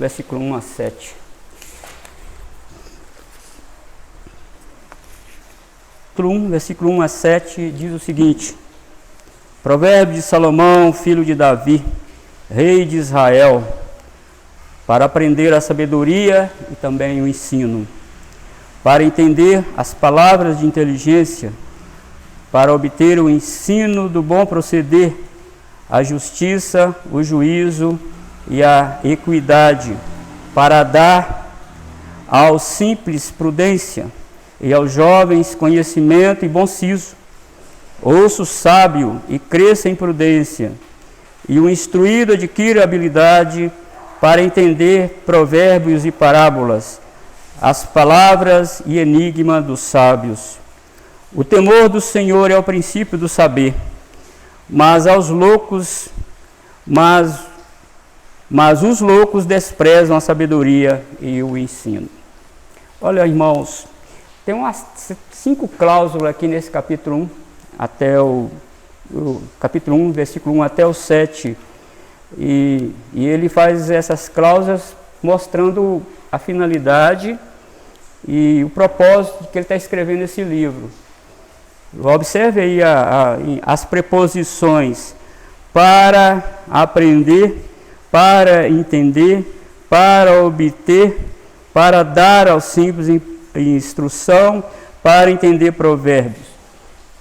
versículo 1 a 7. Versículo 1 a 7 diz o seguinte: Provérbio de Salomão, filho de Davi, rei de Israel, para aprender a sabedoria e também o ensino, para entender as palavras de inteligência, para obter o ensino do bom proceder, a justiça, o juízo e a equidade, para dar aos simples prudência e aos jovens conhecimento e bom siso. Ouça o sábio e cresça em prudência, e o instruído adquira habilidade para entender provérbios e parábolas, as palavras e enigma dos sábios. O temor do Senhor é o princípio do saber, mas os loucos desprezam a sabedoria e o ensino. Olha, irmãos, tem umas 5 cláusulas aqui nesse capítulo 1, até o capítulo 1, versículo 1 até o 7. E ele faz essas cláusulas mostrando a finalidade e o propósito que ele está escrevendo esse livro. Observe aí as preposições: para aprender, para entender, para obter, para dar aos simples instrução, para entender provérbios.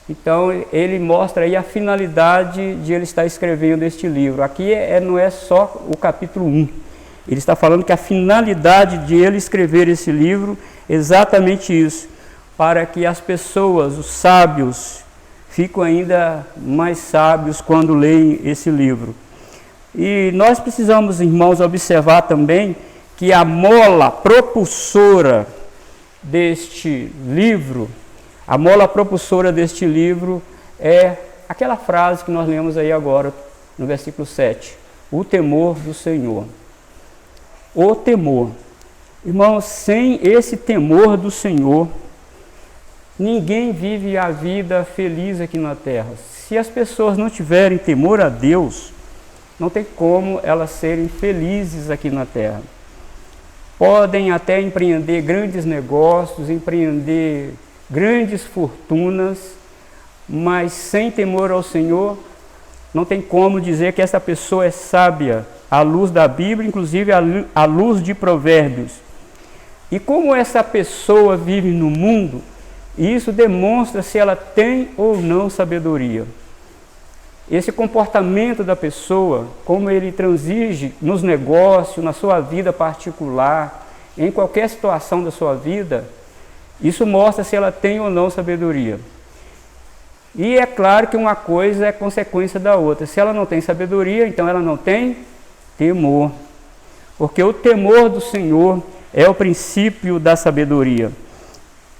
Então ele mostra aí a finalidade de ele estar escrevendo este livro. Aqui não é só o capítulo 1. Ele está falando que a finalidade de ele escrever esse livro é exatamente isso, para que as pessoas, os sábios, fiquem ainda mais sábios quando leem esse livro. E nós precisamos, irmãos, observar também que a mola propulsora deste livro, é aquela frase que nós lemos aí agora no versículo 7, o temor do Senhor. O temor. Irmãos, sem esse temor do Senhor, ninguém vive a vida feliz aqui na terra. Se as pessoas não tiverem temor a Deus, não tem como elas serem felizes aqui na terra. Podem até empreender grandes negócios, empreender grandes fortunas, mas sem temor ao Senhor, não tem como dizer que essa pessoa é sábia, à luz da Bíblia, inclusive à luz de Provérbios. E como essa pessoa vive no mundo, isso demonstra se ela tem ou não sabedoria. Esse comportamento da pessoa, como ele transige nos negócios, na sua vida particular, em qualquer situação da sua vida, isso mostra se ela tem ou não sabedoria. E é claro que uma coisa é consequência da outra. Se ela não tem sabedoria, então ela não tem temor. Porque o temor do Senhor é o princípio da sabedoria.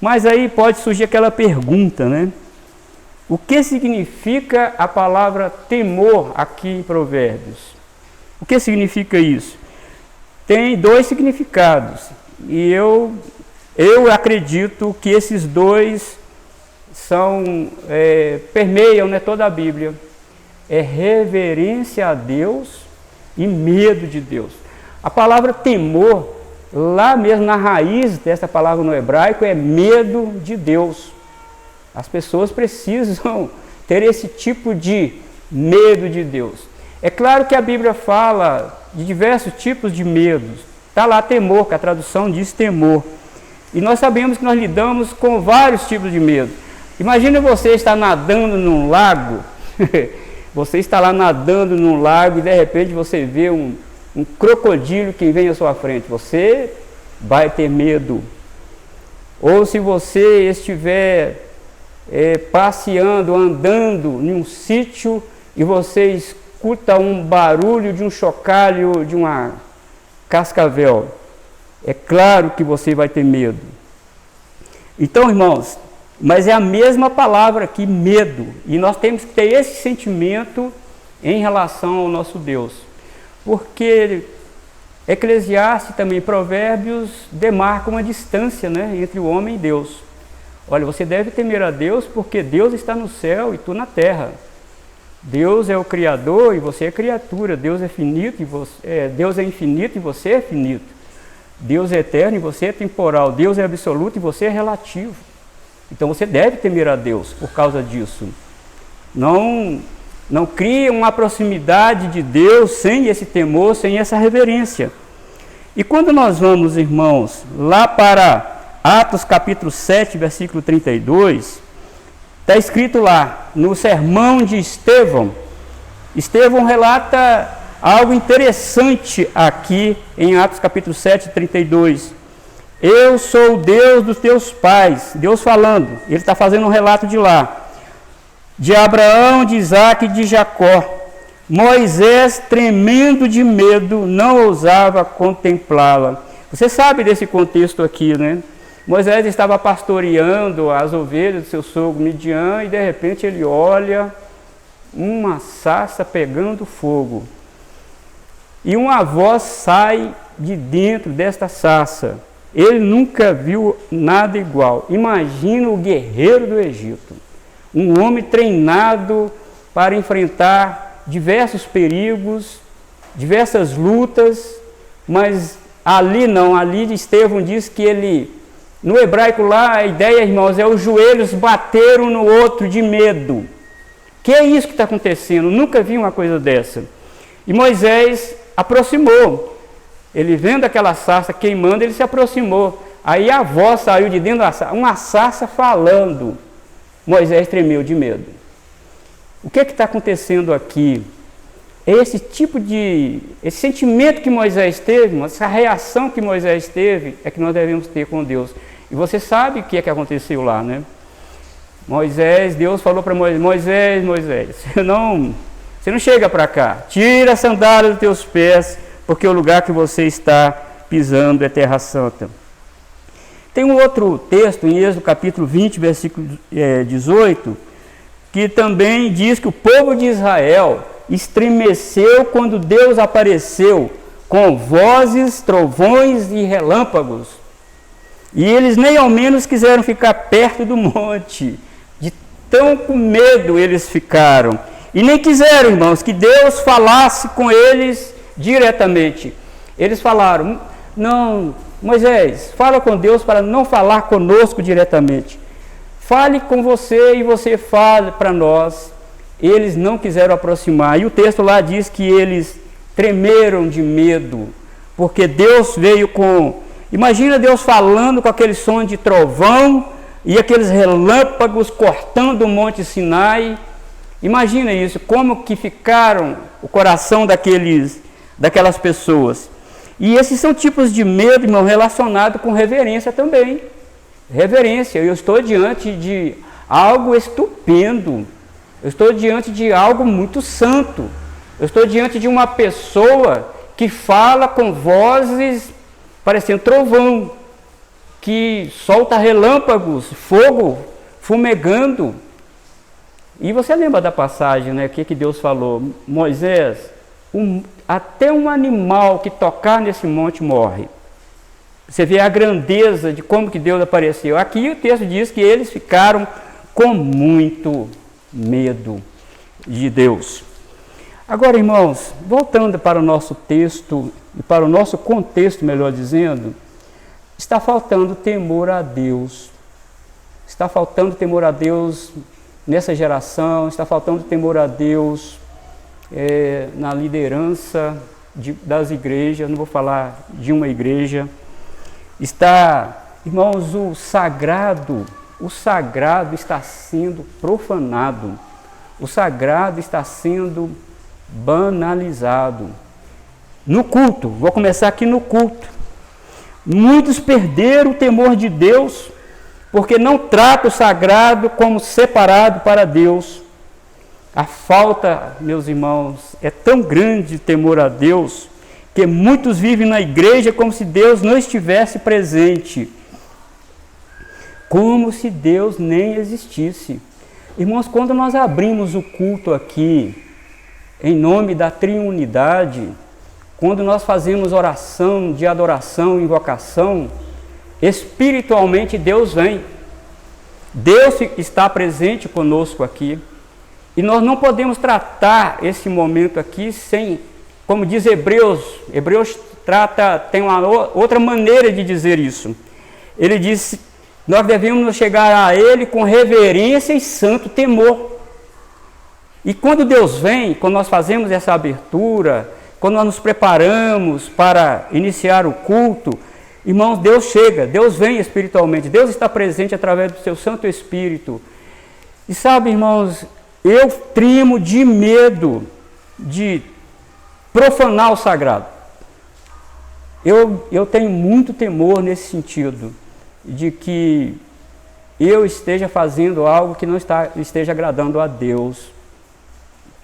Mas aí pode surgir aquela pergunta, né? O que significa a palavra temor aqui em Provérbios? O que significa isso? Tem 2 significados. E eu acredito que esses 2 permeiam, né, toda a Bíblia. É reverência a Deus e medo de Deus. A palavra temor, lá mesmo na raiz dessa palavra no hebraico, é medo de Deus. As pessoas precisam ter esse tipo de medo de Deus. É claro que a Bíblia fala de diversos tipos de medos. Está lá temor, que a tradução diz temor. E nós sabemos que nós lidamos com vários tipos de medo. Imagina você estar nadando num lago, você está lá nadando num lago e de repente você vê um crocodilo que vem à sua frente. Você vai ter medo. Ou se você estiver passeando, andando em um sítio e você escuta um barulho de um chocalho, de uma cascavel, é claro que você vai ter medo. Então, irmãos, mas é a mesma palavra aqui, medo, e nós temos que ter esse sentimento em relação ao nosso Deus, porque Eclesiastes também, Provérbios, demarcam uma distância, né, entre o homem e Deus. Olha, você deve temer a Deus porque Deus está no céu e tu na terra. Deus é o Criador e você é criatura. Deus é finito e Deus é infinito e você é finito. Deus é eterno e você é temporal. Deus é absoluto e você é relativo. Então você deve temer a Deus por causa disso. Não crie uma proximidade de Deus sem esse temor, sem essa reverência. E quando nós vamos, irmãos, lá para Atos capítulo 7, versículo 32, está escrito lá, no sermão de Estevão. Estevão relata algo interessante aqui em Atos capítulo 7, 32. Eu sou o Deus dos teus pais. Deus falando, ele está fazendo um relato de lá. De Abraão, de Isaque e de Jacó. Moisés, tremendo de medo, não ousava contemplá-la. Você sabe desse contexto aqui, né? Moisés estava pastoreando as ovelhas do seu sogro Midian e de repente ele olha uma sarça pegando fogo. E uma voz sai de dentro desta sarça. Ele nunca viu nada igual. Imagina o guerreiro do Egito. Um homem treinado para enfrentar diversos perigos, diversas lutas, mas ali não, ali Estevão diz que ele, no hebraico lá, a ideia, irmãos, é os joelhos bateram no outro de medo. Que é isso que está acontecendo? Nunca vi uma coisa dessa. E Moisés aproximou, ele vendo aquela sarça queimando, ele se aproximou, aí a voz saiu de dentro da sarça, uma sarça falando. Moisés tremeu de medo. O que está acontecendo aqui? Esse sentimento que Moisés teve, essa reação que Moisés teve, é que nós devemos ter com Deus. E você sabe o que é que aconteceu lá, né? Deus falou para Moisés, você não chega para cá, tira a sandália dos teus pés, porque o lugar que você está pisando é terra santa. Tem um outro texto, em Êxodo capítulo 20, versículo 18, que também diz que o povo de Israel estremeceu quando Deus apareceu com vozes, trovões e relâmpagos. E eles nem ao menos quiseram ficar perto do monte, de tão com medo eles ficaram. E nem quiseram, irmãos, que Deus falasse com eles diretamente. Eles falaram, não, Moisés, fala com Deus para não falar conosco diretamente. Fale com você e você fale para nós. Eles não quiseram aproximar. E o texto lá diz que eles tremeram de medo, porque Deus veio com... Imagina Deus falando com aquele som de trovão e aqueles relâmpagos cortando o Monte Sinai. Imagina isso, como que ficaram o coração daquelas pessoas. E esses são tipos de medo, irmão, relacionado com reverência também. Reverência, eu estou diante de algo estupendo. Eu estou diante de algo muito santo. Eu estou diante de uma pessoa que fala com vozes parecendo trovão, que solta relâmpagos, fogo fumegando. E você lembra da passagem, né? O que Deus falou? Moisés, até um animal que tocar nesse monte morre. Você vê a grandeza de como que Deus apareceu. Aqui o texto diz que eles ficaram com muito medo de Deus. Agora, irmãos, voltando para o nosso texto e para o nosso contexto, melhor dizendo, está faltando temor a Deus. Está faltando temor a Deus nessa geração, está faltando temor a Deus na liderança das igrejas, não vou falar de uma igreja. Irmãos, o sagrado está sendo profanado, o sagrado está sendo banalizado. No culto, vou começar aqui no culto. Muitos perderam o temor de Deus, porque não tratam o sagrado como separado para Deus. A falta, meus irmãos, é tão grande de temor a Deus, que muitos vivem na igreja como se Deus não estivesse presente, como se Deus nem existisse. Irmãos, quando nós abrimos o culto aqui, em nome da triunidade, quando nós fazemos oração de adoração, invocação, espiritualmente Deus vem. Deus está presente conosco aqui. E nós não podemos tratar esse momento aqui sem, como diz Hebreus tem uma outra maneira de dizer isso. Ele diz, nós devemos chegar a Ele com reverência e santo temor. E quando Deus vem, quando nós fazemos essa abertura, quando nós nos preparamos para iniciar o culto, irmãos, Deus chega, Deus vem espiritualmente, Deus está presente através do seu Santo Espírito. E sabe, irmãos, eu tremo de medo de profanar o sagrado. Eu tenho muito temor nesse sentido, de que eu esteja fazendo algo que não esteja agradando a Deus.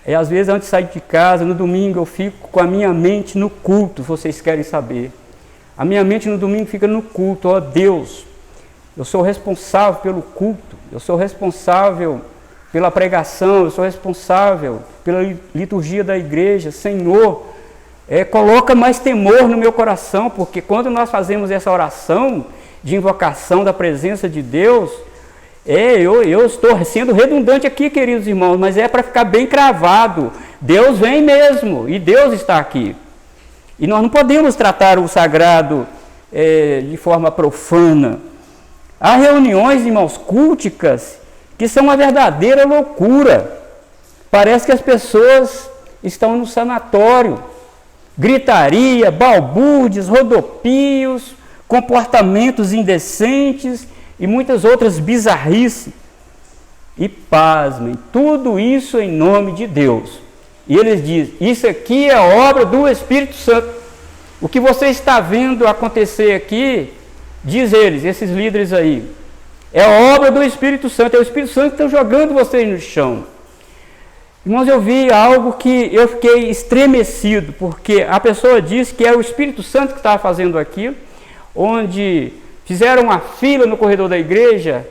E às vezes, antes de sair de casa, no domingo, eu fico com a minha mente no culto, vocês querem saber. A minha mente no domingo fica no culto, ó Deus, eu sou responsável pelo culto, eu sou responsável pela pregação, eu sou responsável pela liturgia da igreja. Senhor, coloca mais temor no meu coração, porque quando nós fazemos essa oração de invocação da presença de Deus, eu estou sendo redundante aqui, queridos irmãos, mas é para ficar bem cravado. Deus vem mesmo, e Deus está aqui. E nós não podemos tratar o sagrado de forma profana. Há reuniões, irmãos, culticas, que são uma verdadeira loucura. Parece que as pessoas estão no sanatório. Gritaria, balbúrdias, rodopios, comportamentos indecentes e muitas outras bizarrices. E pasmem, tudo isso em nome de Deus. E eles dizem, isso aqui é obra do Espírito Santo. O que você está vendo acontecer aqui, diz eles, esses líderes aí, é obra do Espírito Santo, é o Espírito Santo que está jogando vocês no chão. Irmãos, eu vi algo que eu fiquei estremecido, porque a pessoa disse que é o Espírito Santo que estava fazendo aquilo, onde fizeram uma fila no corredor da igreja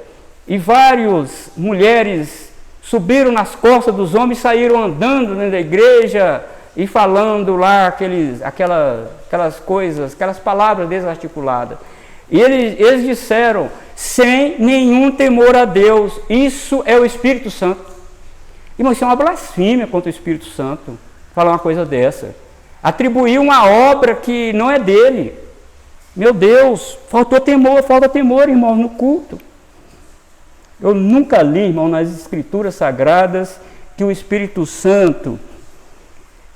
e várias mulheres subiram nas costas dos homens e saíram andando dentro da igreja e falando lá aquelas coisas, aquelas palavras desarticuladas. E eles disseram, sem nenhum temor a Deus, isso é o Espírito Santo. Irmão, isso é uma blasfêmia contra o Espírito Santo, falar uma coisa dessa. Atribuir uma obra que não é dele. Meu Deus, falta temor, irmão, no culto. Eu nunca li, irmão, nas Escrituras Sagradas, que o Espírito Santo,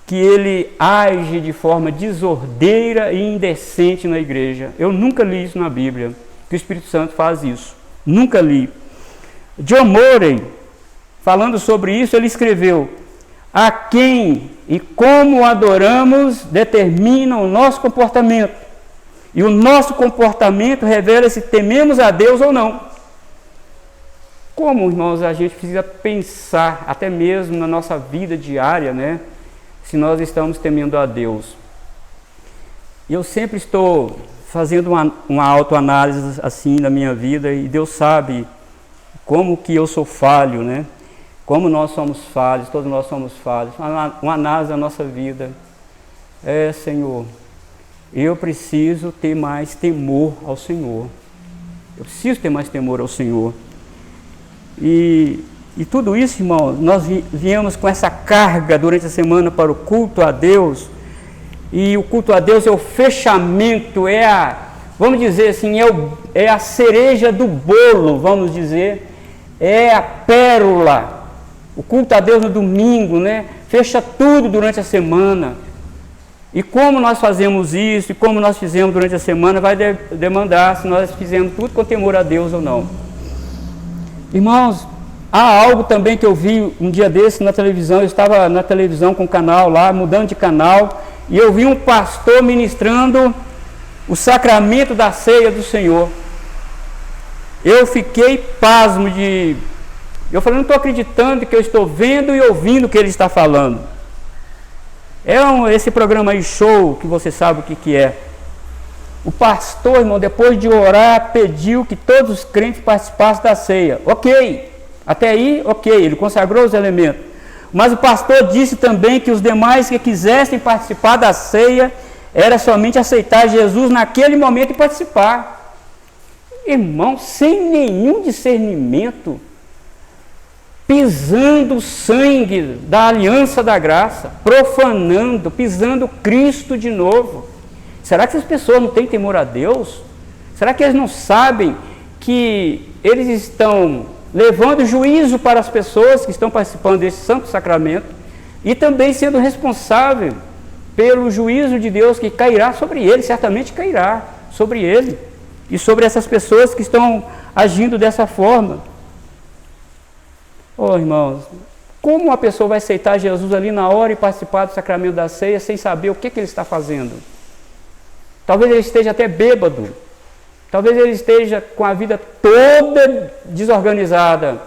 que ele age de forma desordeira e indecente na igreja. Eu nunca li isso na Bíblia, que o Espírito Santo faz isso. Nunca li. John Murray, falando sobre isso, ele escreveu, a quem e como adoramos determina o nosso comportamento. E o nosso comportamento revela se tememos a Deus ou não. Como, irmãos, a gente precisa pensar, até mesmo na nossa vida diária, né? Se nós estamos temendo a Deus. Eu sempre estou fazendo uma autoanálise assim na minha vida, e Deus sabe como que eu sou falho, né? Como nós somos falhos, todos nós somos falhos. Uma análise da nossa vida. Senhor, eu preciso ter mais temor ao Senhor. Eu preciso ter mais temor ao Senhor. E tudo isso, irmão, nós viemos com essa carga durante a semana para o culto a Deus. E o culto a Deus é o fechamento, vamos dizer assim, é a cereja do bolo, vamos dizer. É a pérola. O culto a Deus no domingo, né? Fecha tudo durante a semana. E como nós fazemos isso, e como nós fizemos durante a semana, vai demandar se nós fizemos tudo com temor a Deus ou não. Irmãos, há algo também que eu vi um dia desse na televisão. Eu estava na televisão com o canal lá, mudando de canal, e eu vi um pastor ministrando o sacramento da ceia do Senhor. Eu fiquei pasmo eu falei, não estou acreditando que eu estou vendo e ouvindo o que ele está falando. Esse programa aí, show, que você sabe o que é. O pastor, irmão, depois de orar, pediu que todos os crentes participassem da ceia. Ok, até aí, ok, ele consagrou os elementos. Mas o pastor disse também que os demais que quisessem participar da ceia, era somente aceitar Jesus naquele momento e participar. Irmão, sem nenhum discernimento, pisando o sangue da aliança da graça, profanando, pisando Cristo de novo. Será que essas pessoas não têm temor a Deus? Será que eles não sabem que eles estão levando juízo para as pessoas que estão participando desse santo sacramento e também sendo responsável pelo juízo de Deus que cairá sobre ele, certamente cairá sobre ele e sobre essas pessoas que estão agindo dessa forma? Oh, irmãos, como uma pessoa vai aceitar Jesus ali na hora e participar do sacramento da ceia sem saber o que ele está fazendo? Talvez ele esteja até bêbado, talvez ele esteja com a vida toda desorganizada.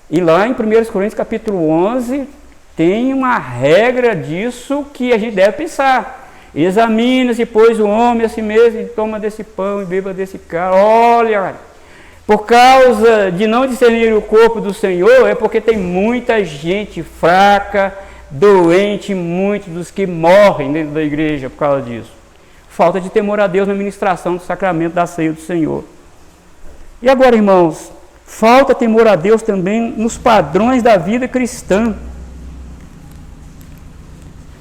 E lá em 1 Coríntios capítulo 11, tem uma regra disso que a gente deve pensar. Examina-se, pois, o homem a si mesmo, e toma desse pão e beba desse cálice. Olha, por causa de não discernir o corpo do Senhor, é porque tem muita gente fraca, doente, muitos dos que morrem dentro da igreja por causa disso. Falta de temor a Deus na ministração do sacramento da ceia do Senhor. E agora, irmãos, falta temor a Deus também nos padrões da vida cristã.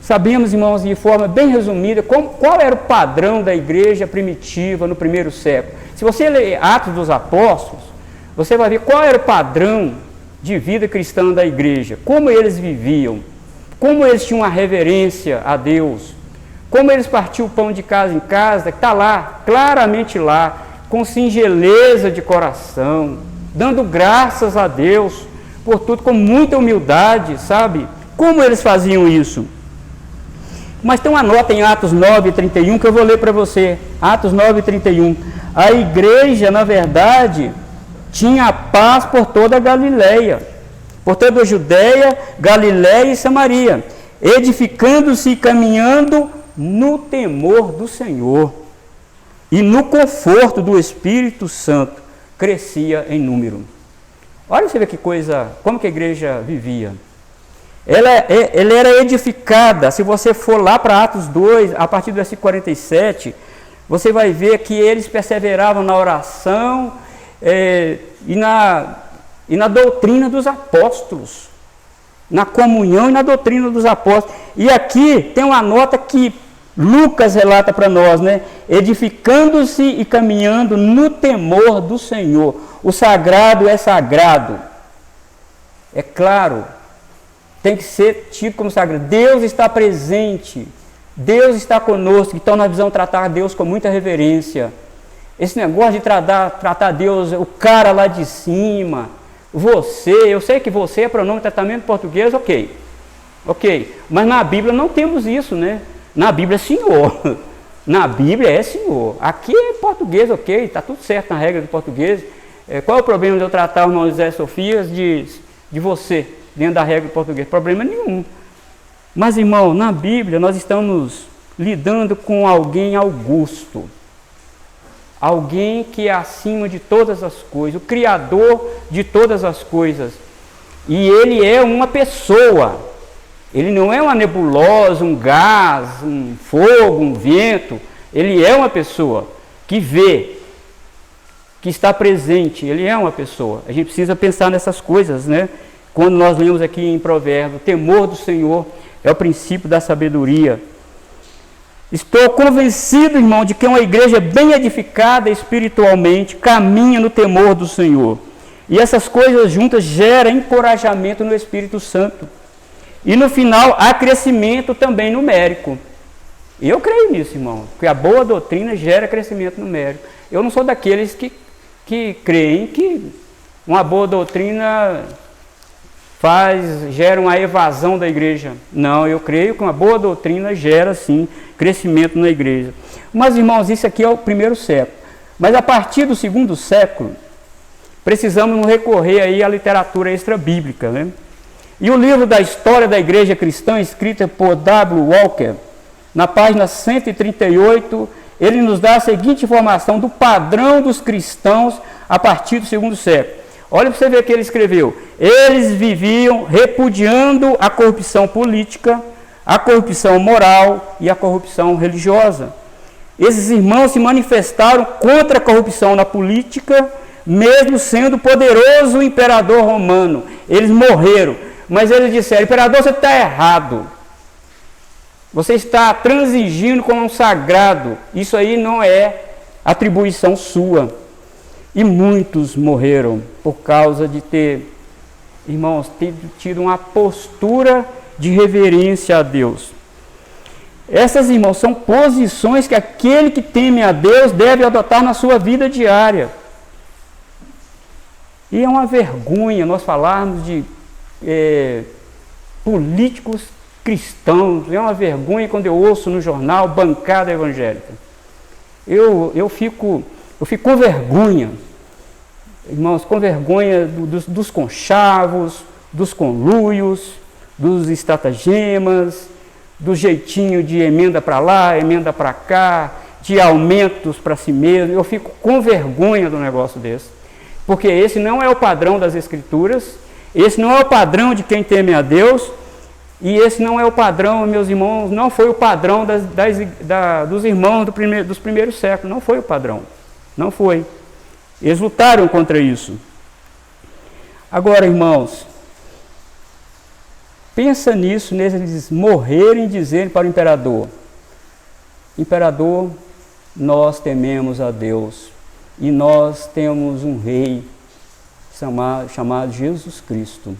Sabemos, irmãos, de forma bem resumida, qual era o padrão da igreja primitiva no primeiro século. Se você ler Atos dos Apóstolos, você vai ver qual era o padrão de vida cristã da igreja, como eles viviam, como eles tinham uma reverência a Deus, como eles partiam o pão de casa em casa, que está lá, claramente lá, com singeleza de coração, dando graças a Deus por tudo, com muita humildade, sabe? Como eles faziam isso? Mas tem uma nota em Atos 9:31 que eu vou ler para você. Atos 9:31. A igreja, na verdade, tinha paz por toda a Galileia, por toda a Judéia, Galileia e Samaria, edificando-se e caminhando no temor do Senhor e no conforto do Espírito Santo, crescia em número. Olha você vê que coisa, como que a igreja vivia. Ela era edificada. Se você for lá para Atos 2, a partir do versículo 47, você vai ver que eles perseveravam na oração e na doutrina dos apóstolos, na comunhão e na doutrina dos apóstolos. E aqui tem uma nota que Lucas relata para nós, né? Edificando-se e caminhando no temor do Senhor. O sagrado é sagrado. É claro, tem que ser tido como sagrado. Deus está presente, Deus está conosco, então nós precisamos tratar Deus com muita reverência. Esse negócio de tratar Deus, o cara lá de cima, você, eu sei que você é pronome de tratamento português, ok, mas na Bíblia não temos isso, né? Na Bíblia é Senhor, na Bíblia é Senhor. Aqui é português, ok, está tudo certo na regra do português. Qual é o problema de eu tratar o irmão José Sofias de você, dentro da regra do português? Problema nenhum. Mas, irmão, na Bíblia nós estamos lidando com alguém augusto, alguém que é acima de todas as coisas, o Criador de todas as coisas. E ele é uma pessoa. Ele não é uma nebulosa, um gás, um fogo, um vento. Ele é uma pessoa que vê, que está presente. Ele é uma pessoa. A gente precisa pensar nessas coisas, né? Quando nós lemos aqui em Provérbios, o temor do Senhor é o princípio da sabedoria. Estou convencido, irmão, de que uma igreja bem edificada espiritualmente caminha no temor do Senhor. E essas coisas juntas geram encorajamento no Espírito Santo. E no final, há crescimento também numérico. E eu creio nisso, irmão, que a boa doutrina gera crescimento numérico. Eu não sou daqueles que creem que uma boa doutrina gera uma evasão da igreja. Não, eu creio que uma boa doutrina gera, sim, crescimento na igreja. Mas, irmãos, isso aqui é o primeiro século. Mas a partir do segundo século, precisamos recorrer aí à literatura extra-bíblica, né? E o livro da História da Igreja Cristã, escrito por W. Walker, na página 138, ele nos dá a seguinte informação do padrão dos cristãos a partir do segundo século. Olha para você ver o que ele escreveu. Eles viviam repudiando a corrupção política, a corrupção moral e a corrupção religiosa. Esses irmãos se manifestaram contra a corrupção na política, mesmo sendo poderoso o imperador romano. Eles morreram. Mas eles disseram: imperador, você está errado. Você está transigindo com um sagrado. Isso aí não é atribuição sua. E muitos morreram por causa de ter, irmãos, ter tido uma postura de reverência a Deus. Essas, irmãos, são posições que aquele que teme a Deus deve adotar na sua vida diária. E é uma vergonha nós falarmos de políticos cristãos. É uma vergonha quando eu ouço no jornal bancada evangélica. Eu fico com vergonha, irmãos, com vergonha dos conchavos, dos conluios, dos estratagemas, do jeitinho de emenda para lá, emenda para cá, de aumentos para si mesmo. Eu fico com vergonha do negócio desse, porque esse não é o padrão das Escrituras, esse não é o padrão de quem teme a Deus, e esse não é o padrão, meus irmãos, não foi o padrão dos irmãos dos primeiros séculos, não foi o padrão, não foi. Eles lutaram contra isso. Agora, irmãos, pensa nisso, neles morrerem dizendo para o imperador: imperador, nós tememos a Deus e nós temos um rei chamado Jesus Cristo.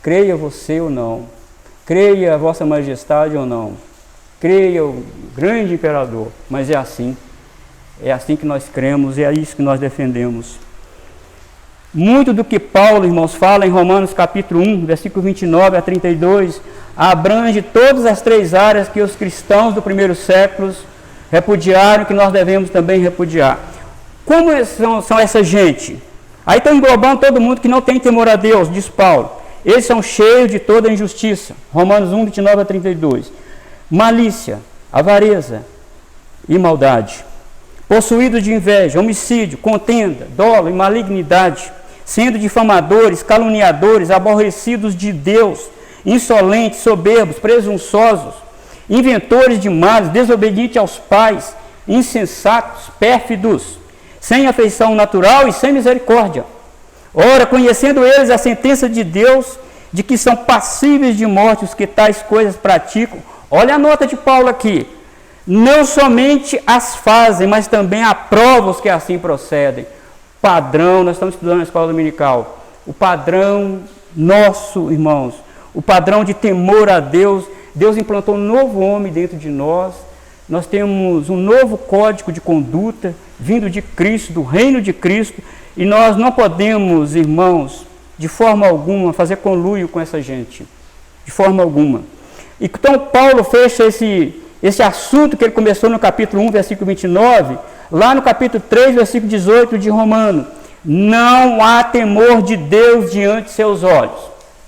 Creia você ou não, creia a vossa majestade ou não, creia o grande imperador, mas é assim que nós cremos, é isso que nós defendemos. Muito do que Paulo, irmãos, fala em Romanos capítulo 1, versículo 29 a 32, abrange todas as três áreas que os cristãos do primeiro século repudiaram, que nós devemos também repudiar. Como são essa gente? Aí estão englobando todo mundo que não tem temor a Deus, diz Paulo. Eles são cheios de toda injustiça. Romanos 1, 29 a 32. Malícia, avareza e maldade. Possuídos de inveja, homicídio, contenda, dolo e malignidade, sendo difamadores, caluniadores, aborrecidos de Deus, insolentes, soberbos, presunçosos, inventores de males, desobedientes aos pais, insensatos, pérfidos, sem afeição natural e sem misericórdia. Ora, conhecendo eles a sentença de Deus, de que são passíveis de morte os que tais coisas praticam, olha a nota de Paulo aqui, não somente as fazem, mas também aprovam os que assim procedem. Padrão, nós estamos estudando na escola dominical, o padrão nosso, irmãos, o padrão de temor a Deus. Deus implantou um novo homem dentro de nós, nós temos um novo código de conduta vindo de Cristo, do reino de Cristo, e nós não podemos, irmãos, de forma alguma, fazer conluio com essa gente, de forma alguma. Então Paulo fecha esse assunto que ele começou no capítulo 1, versículo 29, lá no capítulo 3, versículo 18 de Romanos. Não há temor de Deus diante de seus olhos.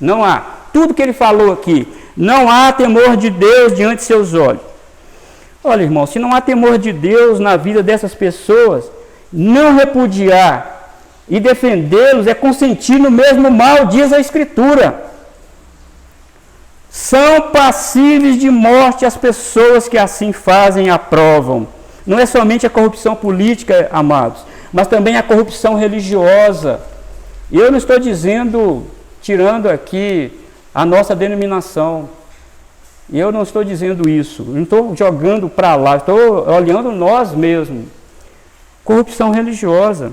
Não há. Tudo que ele falou aqui, não há temor de Deus diante de seus olhos. Olha, irmão, se não há temor de Deus na vida dessas pessoas, não repudiar e defendê-los é consentir no mesmo mal, diz a Escritura. São passíveis de morte as pessoas que assim fazem e aprovam. Não é somente a corrupção política, amados, mas também a corrupção religiosa. E eu não estou dizendo, tirando aqui a nossa denominação. E eu não estou dizendo isso, não estou jogando para lá, estou olhando nós mesmos. Corrupção religiosa.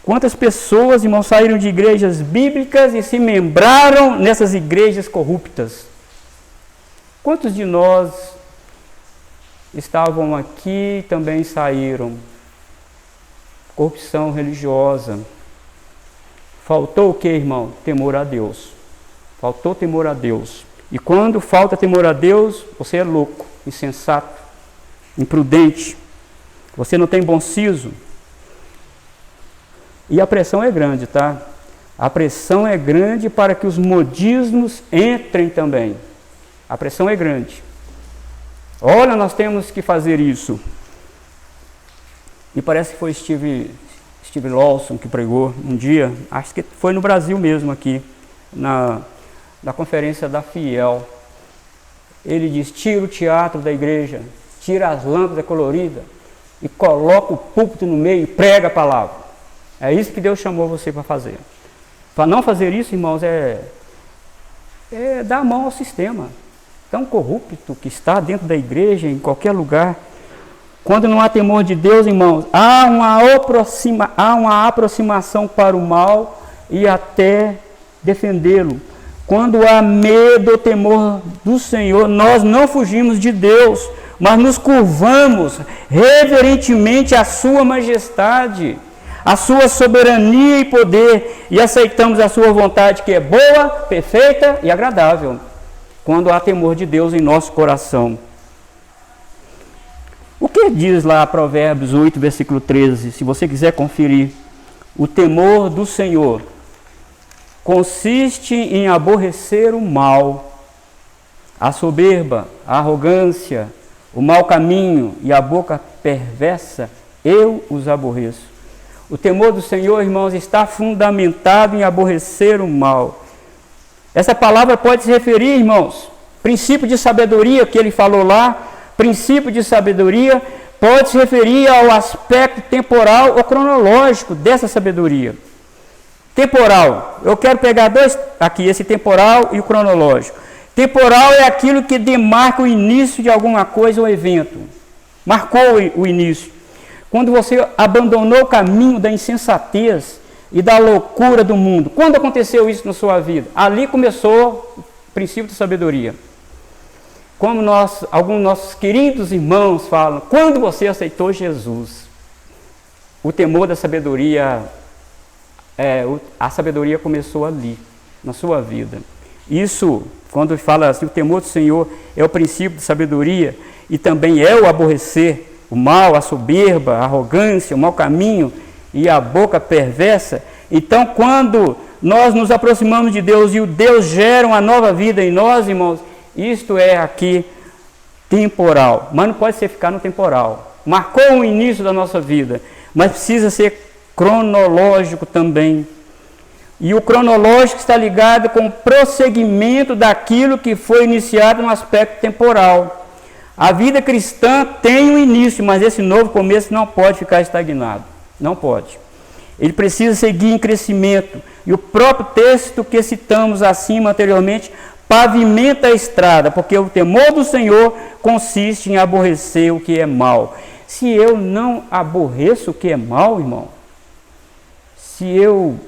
Quantas pessoas, irmãos, saíram de igrejas bíblicas e se membraram nessas igrejas corruptas? Quantos de nós estavam aqui e também saíram? Corrupção religiosa. Faltou o que, irmão? Temor a Deus. Faltou temor a Deus. E quando falta temor a Deus, você é louco, insensato, imprudente. Você não tem bom siso. E a pressão é grande, tá? A pressão é grande para que os modismos entrem também. A pressão é grande. Olha, nós temos que fazer isso. E parece que foi Steve Lawson que pregou um dia, acho que foi no Brasil mesmo aqui, na conferência da Fiel. Ele diz: tira o teatro da igreja, tira as lâmpadas coloridas e coloca o púlpito no meio e prega a palavra. É isso que Deus chamou você para fazer. Para não fazer isso, irmãos, é dar a mão ao sistema tão corrupto que está dentro da igreja, em qualquer lugar. Quando não há temor de Deus, irmãos, há uma aproximação para o mal e até defendê-lo. Quando há medo ou temor do Senhor, nós não fugimos de Deus, mas nos curvamos reverentemente à sua majestade, à sua soberania e poder, e aceitamos a sua vontade, que é boa, perfeita e agradável, quando há temor de Deus em nosso coração. O que diz lá Provérbios 8, versículo 13? Se você quiser conferir, o temor do Senhor consiste em aborrecer o mal, a soberba, a arrogância, o mau caminho e a boca perversa, eu os aborreço. O temor do Senhor, irmãos, está fundamentado em aborrecer o mal. Essa palavra pode se referir, irmãos, princípio de sabedoria que ele falou lá, princípio de sabedoria pode se referir ao aspecto temporal ou cronológico dessa sabedoria. Temporal, eu quero pegar dois aqui, esse temporal e o cronológico. Temporal é aquilo que demarca o início de alguma coisa ou evento. Marcou o início. Quando você abandonou o caminho da insensatez e da loucura do mundo. Quando aconteceu isso na sua vida? Ali começou o princípio de sabedoria. Como alguns nossos queridos irmãos falam, quando você aceitou Jesus, o temor da sabedoria, a sabedoria começou ali, na sua vida. Isso, quando fala assim, o temor do Senhor é o princípio de sabedoria e também é o aborrecer o mal, a soberba, a arrogância, o mau caminho e a boca perversa. Então, quando nós nos aproximamos de Deus e o Deus gera uma nova vida em nós, irmãos, isto é aqui temporal, mas não pode ser ficar no temporal. Marcou o início da nossa vida, mas precisa ser cronológico também. E o cronológico está ligado com o prosseguimento daquilo que foi iniciado no aspecto temporal. A vida cristã tem um início, mas esse novo começo não pode ficar estagnado. Não pode. Ele precisa seguir em crescimento. E o próprio texto que citamos acima anteriormente pavimenta a estrada, porque o temor do Senhor consiste em aborrecer o que é mal. Se eu não aborreço o que é mal, irmão, se eu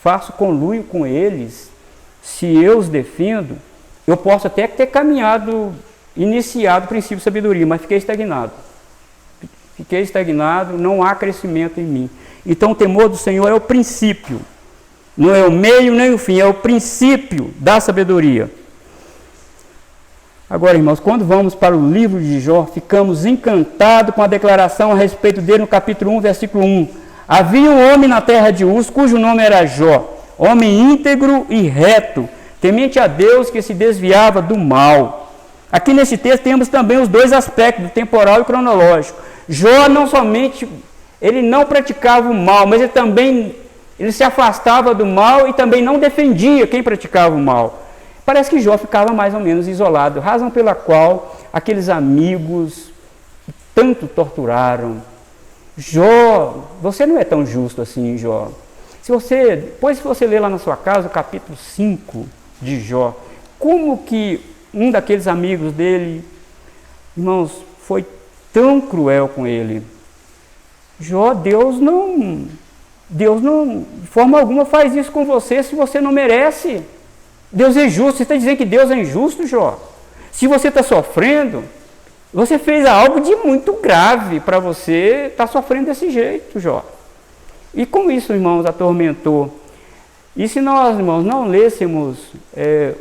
faço conluio com eles, se eu os defendo, eu posso até ter iniciado o princípio de sabedoria, mas fiquei estagnado. Fiquei estagnado, não há crescimento em mim. Então o temor do Senhor é o princípio, não é o meio nem o fim, é o princípio da sabedoria. Agora, irmãos, quando vamos para o livro de Jó, ficamos encantados com a declaração a respeito dele no capítulo 1, versículo 1. Havia um homem na terra de Uz, cujo nome era Jó, homem íntegro e reto, temente a Deus, que se desviava do mal. Aqui nesse texto temos também os dois aspectos, do temporal e cronológico. Jó não somente, ele não praticava o mal, mas ele se afastava do mal e também não defendia quem praticava o mal. Parece que Jó ficava mais ou menos isolado, razão pela qual aqueles amigos tanto torturaram. Jó, você não é tão justo assim, Jó. Depois se você ler lá na sua casa o capítulo 5 de Jó, como que um daqueles amigos dele, irmãos, foi tão cruel com ele. Jó, Deus não, de forma alguma faz isso com você se você não merece. Deus é justo. Você está dizendo que Deus é injusto, Jó? Se você está sofrendo, você fez algo de muito grave para você estar sofrendo desse jeito, Jó. E como isso, irmãos, atormentou? E se nós, irmãos, não lêssemos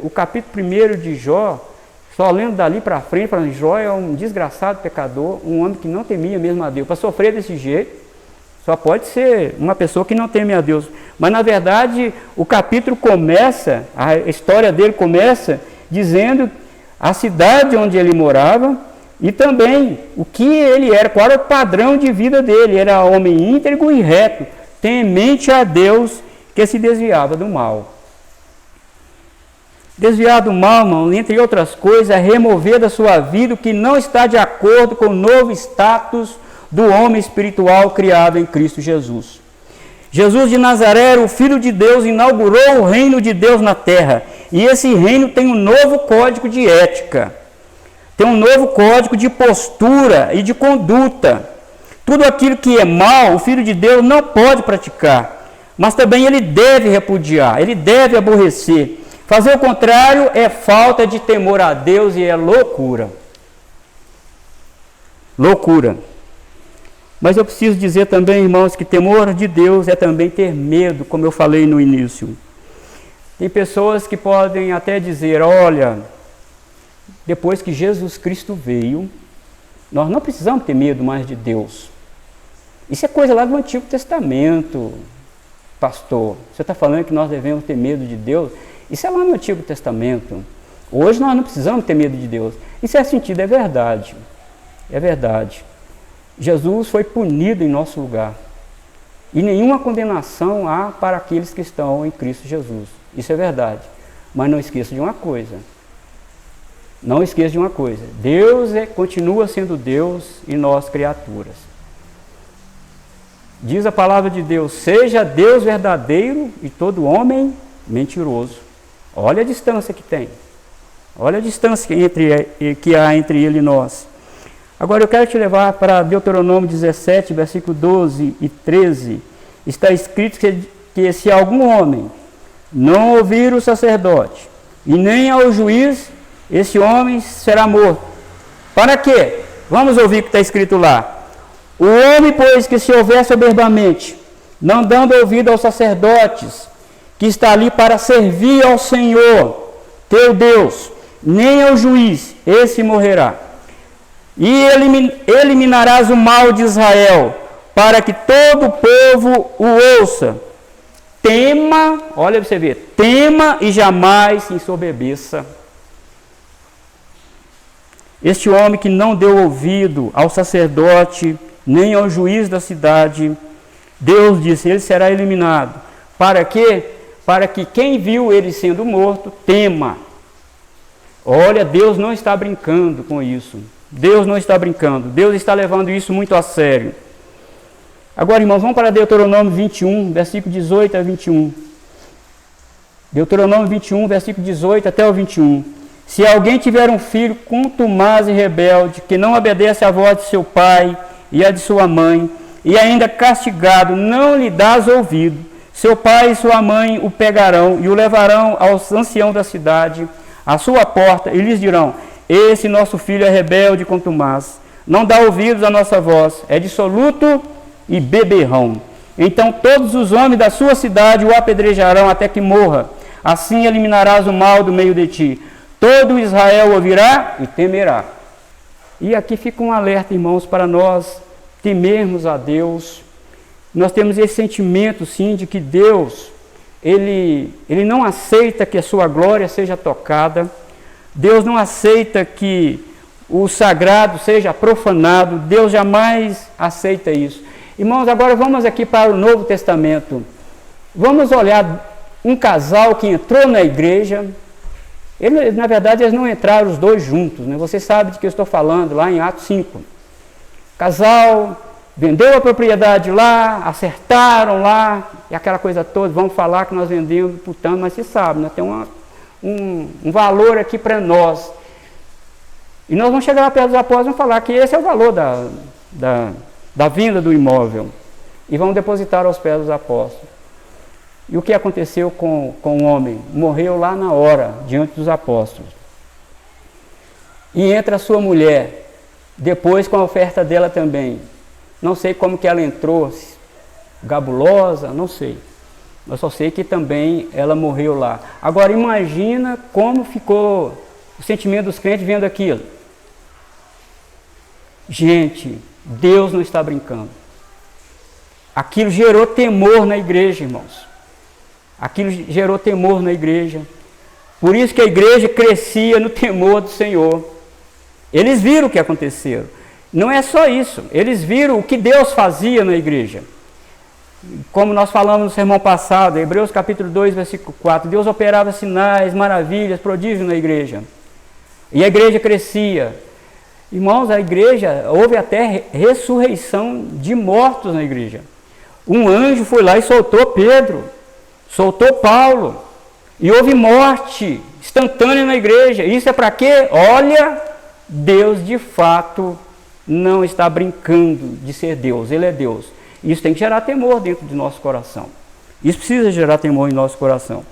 o capítulo 1 de Jó, só lendo dali para frente, falando, Jó é um desgraçado pecador, um homem que não temia mesmo a Deus. Para sofrer desse jeito, só pode ser uma pessoa que não teme a Deus. Mas, na verdade, o capítulo começa, a história dele começa dizendo a cidade onde ele morava e também o que ele era, qual era o padrão de vida dele. Era homem íntegro e reto, temente a Deus, que se desviava do mal. Desviar do mal, irmão, entre outras coisas, é remover da sua vida o que não está de acordo com o novo status do homem espiritual criado em Cristo Jesus. Jesus de Nazaré, o Filho de Deus, inaugurou o reino de Deus na terra. E esse reino tem um novo código de ética, tem um novo código de postura e de conduta. Tudo aquilo que é mal, o Filho de Deus não pode praticar, mas também ele deve repudiar, ele deve aborrecer. Fazer o contrário é falta de temor a Deus e é loucura. Loucura. Mas eu preciso dizer também, irmãos, que temor de Deus é também ter medo, como eu falei no início. Tem pessoas que podem até dizer, olha, depois que Jesus Cristo veio, nós não precisamos ter medo mais de Deus. Isso é coisa lá do Antigo Testamento, pastor. Você está falando que nós devemos ter medo de Deus? Isso é lá no Antigo Testamento. Hoje nós não precisamos ter medo de Deus. Em certo sentido, é verdade. É verdade. Jesus foi punido em nosso lugar. E nenhuma condenação há para aqueles que estão em Cristo Jesus. Isso é verdade. Mas não esqueça de uma coisa. Não esqueça de uma coisa. Deus continua sendo Deus e nós criaturas. Diz a palavra de Deus, seja Deus verdadeiro e todo homem mentiroso. Olha a distância que tem. Olha a distância que há entre ele e nós. Agora eu quero te levar para Deuteronômio 17, versículo 12 e 13. Está escrito que se algum homem não ouvir o sacerdote e nem ao juiz, esse homem será morto. Para quê? Vamos ouvir o que está escrito lá. O homem, pois, que se houver soberbamente, não dando ouvido aos sacerdotes, que está ali para servir ao Senhor, teu Deus, nem ao juiz, esse morrerá. E eliminarás o mal de Israel, para que todo o povo o ouça. Tema, olha para você ver, tema e jamais se ensoberbeça. Este homem que não deu ouvido ao sacerdote, nem ao juiz da cidade, Deus disse, ele será eliminado. Para quê? Para que quem viu ele sendo morto, tema. Olha, Deus não está brincando com isso. Deus não está brincando. Deus está levando isso muito a sério. Agora, irmãos, vamos para Deuteronômio 21, versículo 18 a 21. Deuteronômio 21, versículo 18 até o 21. Se alguém tiver um filho contumaz e rebelde, que não obedece à voz de seu pai e a de sua mãe, e ainda castigado, não lhe dás ouvido, seu pai e sua mãe o pegarão e o levarão aos anciãos da cidade, à sua porta, e lhes dirão, esse nosso filho é rebelde e contumaz, não dá ouvidos à nossa voz, é dissoluto e beberrão. Então todos os homens da sua cidade o apedrejarão até que morra. Assim eliminarás o mal do meio de ti. Todo Israel ouvirá e temerá. E aqui fica um alerta, irmãos, para nós temermos a Deus. Nós temos esse sentimento, sim, de que Deus, Ele não aceita que a sua glória seja tocada. Deus não aceita que o sagrado seja profanado. Deus jamais aceita isso. Irmãos, agora vamos aqui para o Novo Testamento. Vamos olhar um casal que entrou na igreja. Na verdade, eles não entraram os dois juntos, né? Você sabe de que eu estou falando, lá em Atos 5. Casal vendeu a propriedade lá, acertaram lá, e aquela coisa toda, vamos falar que nós vendemos por tanto, mas você sabe, né? Tem um valor aqui para nós. E nós vamos chegar lá perto dos apóstolos e vamos falar que esse é o valor da venda do imóvel. E vamos depositar aos pés dos apóstolos. E o que aconteceu com o homem? Morreu lá na hora, diante dos apóstolos. E entra a sua mulher, depois com a oferta dela também. Não sei como que ela entrou, gabulosa, não sei. Eu só sei que também ela morreu lá. Agora imagina como ficou o sentimento dos crentes vendo aquilo. Gente, Deus não está brincando. Aquilo gerou temor na igreja, irmãos. Aquilo gerou temor na igreja. Por isso que a igreja crescia no temor do Senhor. Eles viram o que aconteceu. Não é só isso. Eles viram o que Deus fazia na igreja. Como nós falamos no sermão passado, Hebreus capítulo 2, versículo 4, Deus operava sinais, maravilhas, prodígios na igreja. E a igreja crescia. Irmãos, a igreja, houve até ressurreição de mortos na igreja. Um anjo foi lá e soltou Pedro, soltou Paulo, e houve morte instantânea na igreja. Isso é para quê? Olha, Deus de fato não está brincando de ser Deus, Ele é Deus. Isso tem que gerar temor dentro do nosso coração. Isso precisa gerar temor em nosso coração.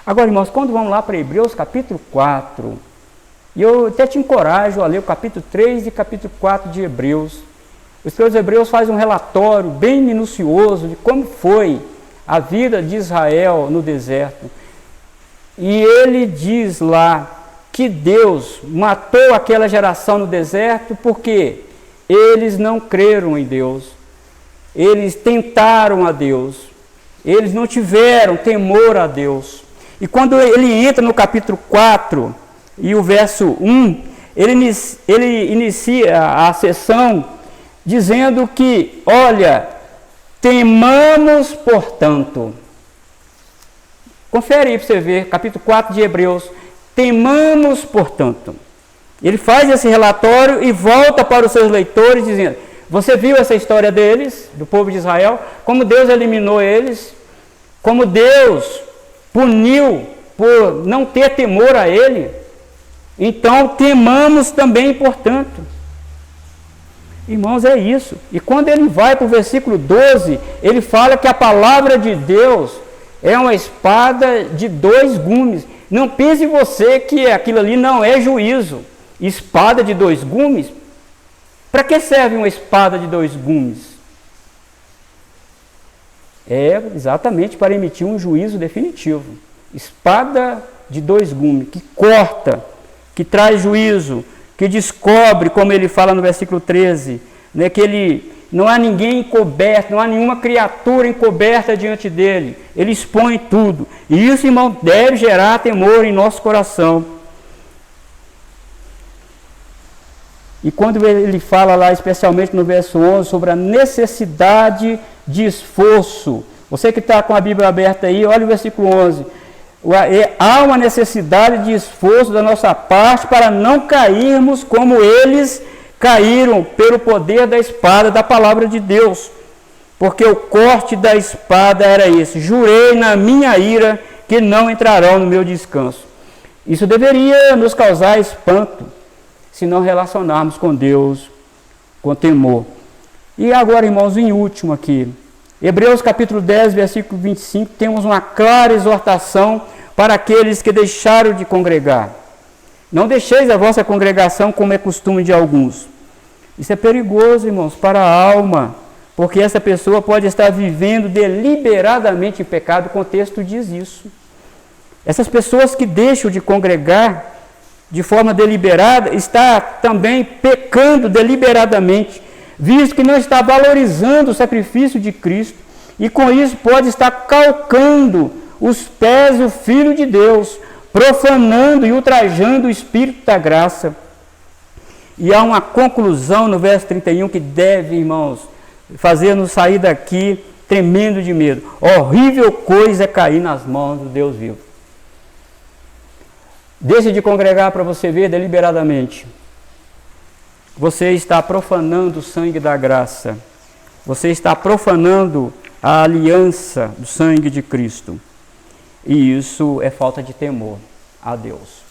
Agora, irmãos, quando vamos lá para Hebreus capítulo 4, e eu até te encorajo a ler o capítulo 3 e capítulo 4 de Hebreus. Os escritor Hebreus faz um relatório bem minucioso de como foi a vida de Israel no deserto. E ele diz lá que Deus matou aquela geração no deserto porque eles não creram em Deus. Eles tentaram a Deus. Eles não tiveram temor a Deus. E quando ele entra no capítulo 4 e o verso 1, ele inicia a sessão dizendo que, olha, temamos, portanto. Confere aí para você ver, capítulo 4 de Hebreus. Temamos, portanto. Ele faz esse relatório e volta para os seus leitores dizendo, você viu essa história deles, do povo de Israel? Como Deus eliminou eles? Como Deus puniu por não ter temor a Ele? Então, temamos também, portanto. Irmãos, é isso. E quando ele vai para o versículo 12, ele fala que a palavra de Deus é uma espada de 2 gumes. Não pense você que aquilo ali não é juízo. Espada de 2 gumes? Para que serve uma espada de 2 gumes? É exatamente para emitir um juízo definitivo. Espada de 2 gumes, que corta, que traz juízo, que descobre, como ele fala no versículo 13, né, que ele não há ninguém encoberto, não há nenhuma criatura encoberta diante dele. Ele expõe tudo. E isso, irmão, deve gerar temor em nosso coração. E quando ele fala lá, especialmente no verso 11, sobre a necessidade de esforço. Você que está com a Bíblia aberta aí, olha o versículo 11. Há uma necessidade de esforço da nossa parte para não cairmos como eles caíram pelo poder da espada da palavra de Deus. Porque o corte da espada era esse: jurei na minha ira que não entrarão no meu descanso. Isso deveria nos causar espanto, se não relacionarmos com Deus com temor. E agora, irmãos, em último aqui, Hebreus capítulo 10, versículo 25, temos uma clara exortação para aqueles que deixaram de congregar. Não deixeis a vossa congregação como é costume de alguns. Isso é perigoso, irmãos, para a alma, porque essa pessoa pode estar vivendo deliberadamente em pecado, o contexto diz isso. Essas pessoas que deixam de congregar de forma deliberada, está também pecando deliberadamente, visto que não está valorizando o sacrifício de Cristo, e com isso pode estar calcando os pés do Filho de Deus, profanando e ultrajando o Espírito da graça. E há uma conclusão no verso 31 que deve, irmãos, fazer-nos sair daqui tremendo de medo. Horrível coisa é cair nas mãos do Deus vivo. Deixe de congregar para você ver deliberadamente. Você está profanando o sangue da graça. Você está profanando a aliança do sangue de Cristo. E isso é falta de temor a Deus.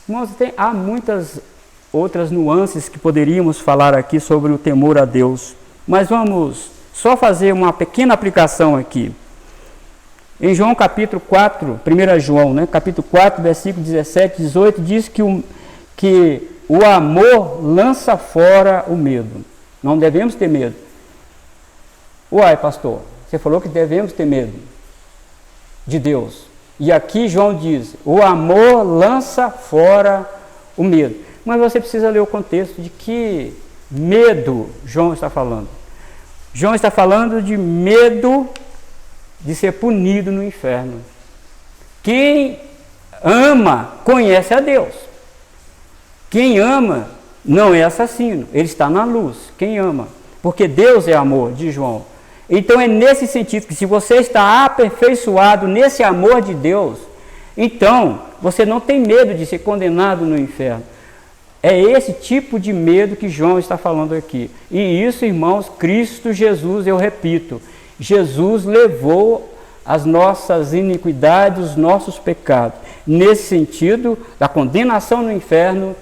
Irmãos, há muitas outras nuances que poderíamos falar aqui sobre o temor a Deus. Mas vamos só fazer uma pequena aplicação aqui. Em João capítulo 4, 1 João, né, capítulo 4, versículo 17 e 18, diz que o amor lança fora o medo. Não devemos ter medo. Uai, pastor, você falou que devemos ter medo de Deus. E aqui João diz, o amor lança fora o medo. Mas você precisa ler o contexto de que medo João está falando. João está falando de medo de ser punido no inferno. Quem ama conhece a Deus. Quem ama não é assassino, ele está na luz. Quem ama, porque Deus é amor, diz João. Então é nesse sentido que se você está aperfeiçoado nesse amor de Deus, então você não tem medo de ser condenado no inferno. É esse tipo de medo que João está falando aqui. E isso, irmãos, Cristo Jesus, eu repito, Jesus levou as nossas iniquidades, os nossos pecados. Nesse sentido, da condenação no inferno,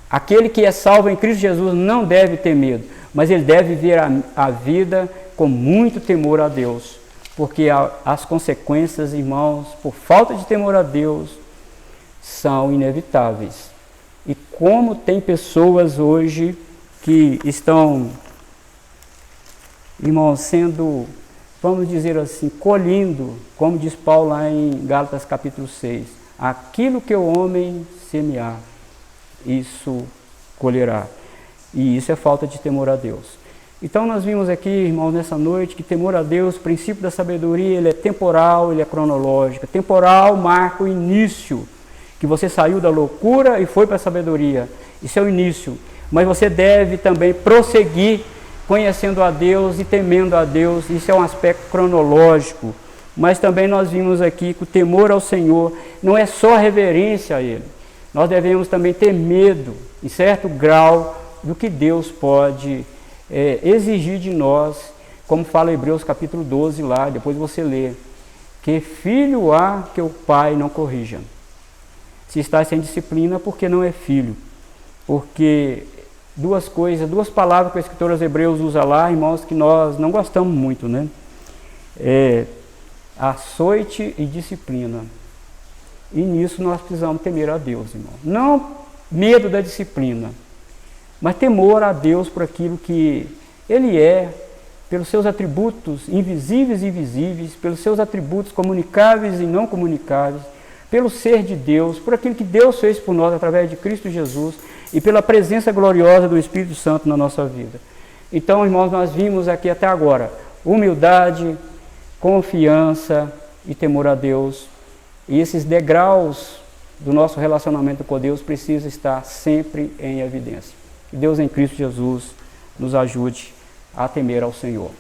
aquele que é salvo em Cristo Jesus não deve ter medo, mas ele deve viver a vida com muito temor a Deus, porque as consequências, irmãos, por falta de temor a Deus, são inevitáveis. E como tem pessoas hoje que estão, irmãos, sendo, vamos dizer assim, colhendo, como diz Paulo lá em Gálatas capítulo 6, aquilo que o homem semear, isso colherá. E isso é falta de temor a Deus. Então nós vimos aqui, irmãos, nessa noite, que temor a Deus, o princípio da sabedoria, ele é temporal, ele é cronológico. Temporal marca o início, que você saiu da loucura e foi para a sabedoria. Isso é o início. Mas você deve também prosseguir conhecendo a Deus e temendo a Deus. Isso é um aspecto cronológico. Mas também nós vimos aqui que o temor ao Senhor não é só reverência a Ele. Nós devemos também ter medo, em certo grau, do que Deus pode exigir de nós, como fala Hebreus capítulo 12 lá, depois você lê, que filho há que o pai não corrija. Se está sem disciplina, porque não é filho. Porque duas palavras que o escritor aos Hebreus usa lá, irmãos, que nós não gostamos muito, né? Açoite e disciplina. E nisso nós precisamos temer a Deus, irmão. Não medo da disciplina, mas temor a Deus por aquilo que Ele é, pelos seus atributos invisíveis e visíveis, pelos seus atributos comunicáveis e não comunicáveis, pelo ser de Deus, por aquilo que Deus fez por nós através de Cristo Jesus e pela presença gloriosa do Espírito Santo na nossa vida. Então, irmãos, nós vimos aqui até agora humildade, confiança e temor a Deus. E esses degraus do nosso relacionamento com Deus precisam estar sempre em evidência. Que Deus em Cristo Jesus nos ajude a temer ao Senhor.